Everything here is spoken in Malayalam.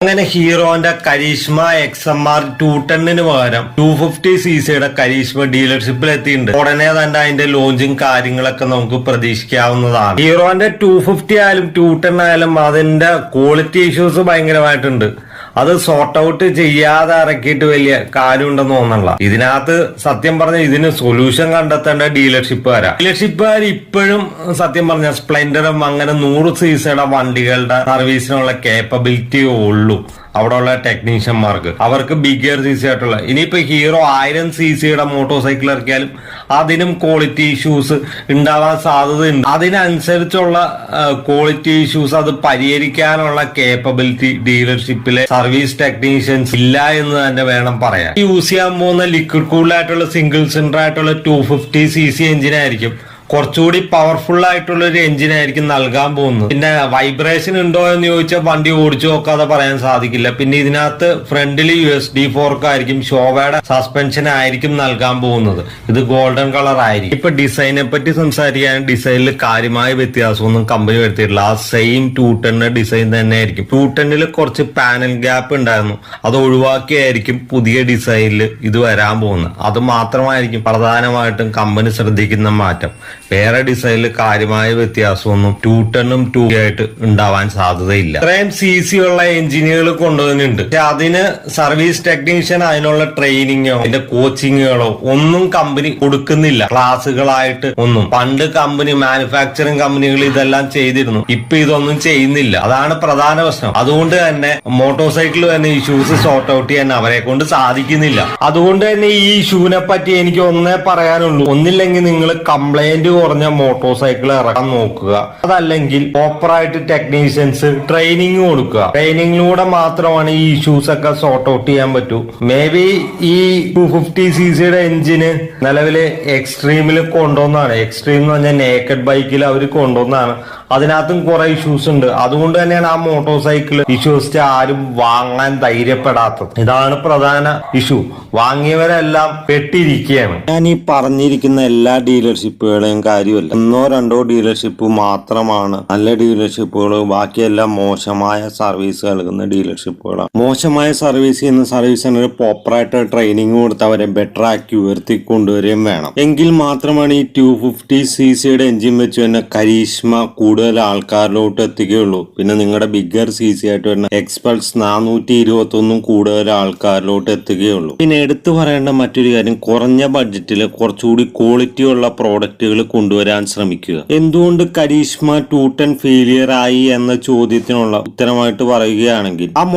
അങ്ങനെ ഹീറോന്റെ കരീഷ്മ XMR 210 പകരം 250cc കരീഷ്മ ഡീലർഷിപ്പിൽ എത്തിയിട്ടുണ്ട്. ഉടനെ തന്നെ അതിന്റെ ലോഞ്ചും കാര്യങ്ങളൊക്കെ നമുക്ക് പ്രതീക്ഷിക്കാവുന്നതാണ്. ഹീറോന്റെ 250 ആയാലും 210 ആയാലും അതിന്റെ ക്വാളിറ്റി ഇഷ്യൂസ് ഭയങ്കരമായിട്ടുണ്ട്. അത് സോർട്ട് ഔട്ട് ചെയ്യാതെ ഇറക്കിയിട്ട് വലിയ കാര്യമുണ്ടെന്ന് തോന്നണില്ല. ഇതിനകത്ത് സത്യം പറഞ്ഞ ഇതിന് സൊല്യൂഷൻ കണ്ടെത്തേണ്ട ഡീലർഷിപ്പുകാർ ഇപ്പോഴും സത്യം പറഞ്ഞ സ്പ്ലെൻഡറും അങ്ങനെ 100cc വണ്ടികളുടെ സർവീസിനുള്ള കേപ്പബിലിറ്റിയേ ഉള്ളൂ. അവിടെയുള്ള ടെക്നീഷ്യന്മാർക്ക് അവർക്ക് ബിഗർ CC ആയിട്ടുള്ള ഇനിയിപ്പോ ഹീറോ 1000cc മോട്ടോർ സൈക്കിൾ ഇറക്കിയാലും അതിനും ക്വാളിറ്റി ഇഷ്യൂസ് ഉണ്ടാവാൻ സാധ്യതയുണ്ട്. അതിനനുസരിച്ചുള്ള ക്വാളിറ്റി ഇഷ്യൂസ് അത് പരിഹരിക്കാനുള്ള കേപ്പബിലിറ്റി ഡീലർഷിപ്പിലെ സർവീസ് ടെക്നീഷ്യൻസ് ഇല്ല എന്ന് തന്നെ വേണം പറയാൻ. യൂസ് ചെയ്യാൻ പോകുന്ന ലിക്വിഡ് കൂളായിട്ടുള്ള സിംഗിൾ സിലിണ്ടർ ആയിട്ടുള്ള 250cc എഞ്ചിനായിരിക്കും കുറച്ചുകൂടി പവർഫുൾ ആയിട്ടുള്ള ഒരു എഞ്ചിൻ ആയിരിക്കും നൽകാൻ പോകുന്നത്. പിന്നെ വൈബ്രേഷൻ ഉണ്ടോ എന്ന് ചോദിച്ചാൽ വണ്ടി ഓടിച്ചു നോക്കാതെ പറയാൻ സാധിക്കില്ല. പിന്നെ ഇതിനകത്ത് ഫ്രണ്ടിൽ USB ഫോർക്ക് ആയിരിക്കും, ഷോവയുടെ സസ്പെൻഷൻ ആയിരിക്കും നൽകാൻ പോകുന്നത്. ഇത് ഗോൾഡൻ കളർ ആയിരിക്കും. ഇപ്പൊ ഡിസൈനെ പറ്റി സംസാരിക്കാൻ ഡിസൈനിൽ കാര്യമായ വ്യത്യാസമൊന്നും കമ്പനി വരുത്തിയിട്ടില്ല. ആ സെയിം 210 ഡിസൈൻ തന്നെ ആയിരിക്കും. 210 കുറച്ച് പാനൽ ഗ്യാപ്പ് ഉണ്ടായിരുന്നു, അത് ഒഴിവാക്കിയായിരിക്കും പുതിയ ഡിസൈനിൽ ഇത് വരാൻ പോകുന്നത്. അത് മാത്രമായിരിക്കും പ്രധാനമായിട്ടും കമ്പനി ശ്രദ്ധിക്കുന്ന മാറ്റം. വേറെ ഡിസൈനിൽ കാര്യമായ വ്യത്യാസമൊന്നും 210ഉം 250 ആയിട്ട് ഉണ്ടാവാൻ സാധ്യതയില്ല. ഇത്രയും CC ഉള്ള എഞ്ചിനുകൾ കൊണ്ടുവന്നിട്ടുണ്ട്. പക്ഷെ അതിന് സർവീസ് ടെക്നീഷ്യൻ അതിനുള്ള ട്രെയിനിങ്ങോ അതിന്റെ കോച്ചിങ്ങുകളോ ഒന്നും കമ്പനി കൊടുക്കുന്നില്ല. ക്ലാസ്സുകളായിട്ട് ഒന്നും. പണ്ട് കമ്പനി മാനുഫാക്ചറിങ് കമ്പനികൾ ഇതെല്ലാം ചെയ്തിരുന്നു. ഇപ്പൊ ഇതൊന്നും ചെയ്യുന്നില്ല. അതാണ് പ്രധാന പ്രശ്നം. അതുകൊണ്ട് തന്നെ മോട്ടോർ സൈക്കിൾ തന്നെ ഇഷ്യൂസ് സോർട്ട് ഔട്ട് ചെയ്യാൻ അവരെ കൊണ്ട് സാധിക്കുന്നില്ല. അതുകൊണ്ട് തന്നെ ഈ ഇഷ്യൂവിനെ പറ്റി എനിക്ക് ഒന്നേ പറയാനുള്ളൂ. ഒന്നില്ലെങ്കിൽ നിങ്ങൾ കംപ്ലൈന്റ് കുറഞ്ഞ മോട്ടോർ സൈക്കിൾ ഇറക്കാൻ നോക്കുക. അതല്ലെങ്കിൽ പ്രോപ്പറായിട്ട് ടെക്നീഷ്യൻസ് ട്രെയിനിങ് കൊടുക്കുക. ട്രെയിനിങ്ങിലൂടെ മാത്രമാണ് ഈ ഇഷ്യൂസ് ഒക്കെ സോർട്ട് ഔട്ട് ചെയ്യാൻ പറ്റൂ. മേ ബി ഈ 250cc എഞ്ചിന് നിലവില് എക്സ്ട്രീമിൽ കൊണ്ടുവന്നാണ്. എക്സ്ട്രീം എന്ന് പറഞ്ഞാൽ നേക്കഡ് ബൈക്കിൽ അവർ കൊണ്ടുവന്നാണ്. അതിനകത്തും കുറെ ഇഷ്യൂസ് ഉണ്ട്. അതുകൊണ്ട് തന്നെയാണ് ആ മോട്ടോർ സൈക്കിൾ വിശ്വസിച്ച് ആരും വാങ്ങാൻ ധൈര്യപ്പെടാത്തത്. ഇതാണ് പ്രധാന ഇഷ്യൂ. വാങ്ങിയവരെല്ലാം പെട്ടിരിക്കുകയാണ്. ഞാൻ ഈ പറഞ്ഞിരിക്കുന്ന എല്ലാ ഡീലർഷിപ്പുകളെയും കാര്യമല്ല. 1-2 ഡീലർഷിപ്പ് മാത്രമാണ് നല്ല ഡീലർഷിപ്പുകൾ. ബാക്കിയെല്ലാം മോശമായ സർവീസ് നൽകുന്ന ഡീലർഷിപ്പുകളാണ്. മോശമായ സർവീസ് ചെയ്യുന്ന സർവീസ് സെന്റർ പ്രോപ്പറായിട്ട് ട്രെയിനിങ് കൊടുത്ത് അവരെ ബെറ്റർ ആക്കി ഉയർത്തി കൊണ്ടുവരികയും വേണം. എങ്കിൽ മാത്രമാണ് ഈ 250cc എഞ്ചിൻ വെച്ച് തന്നെ കരീഷ്മ കൂടുതൽ ആൾക്കാരിലോട്ട് എത്തുകയുള്ളൂ. പിന്നെ നിങ്ങളുടെ ബിഗർ CC ആയിട്ട് വരുന്ന എക്സ്പൾസ് 421 കൂടുതൽ ആൾക്കാരിലോട്ട് എത്തുകയുള്ളൂ. പിന്നെ എടുത്തു പറയേണ്ട മറ്റൊരു കാര്യം, കുറഞ്ഞ ബഡ്ജറ്റിൽ കുറച്ചുകൂടി ക്വാളിറ്റി ഉള്ള പ്രോഡക്റ്റുകൾ കൊണ്ടുവരാൻ ശ്രമിക്കുക. എന്തുകൊണ്ട് കരീഷ്മ 210 ഫെയിലിയർ ആയി എന്ന ചോദ്യത്തിനുള്ള ഉത്തരമായിട്ട് പറയുകയാണെങ്കിൽ ആ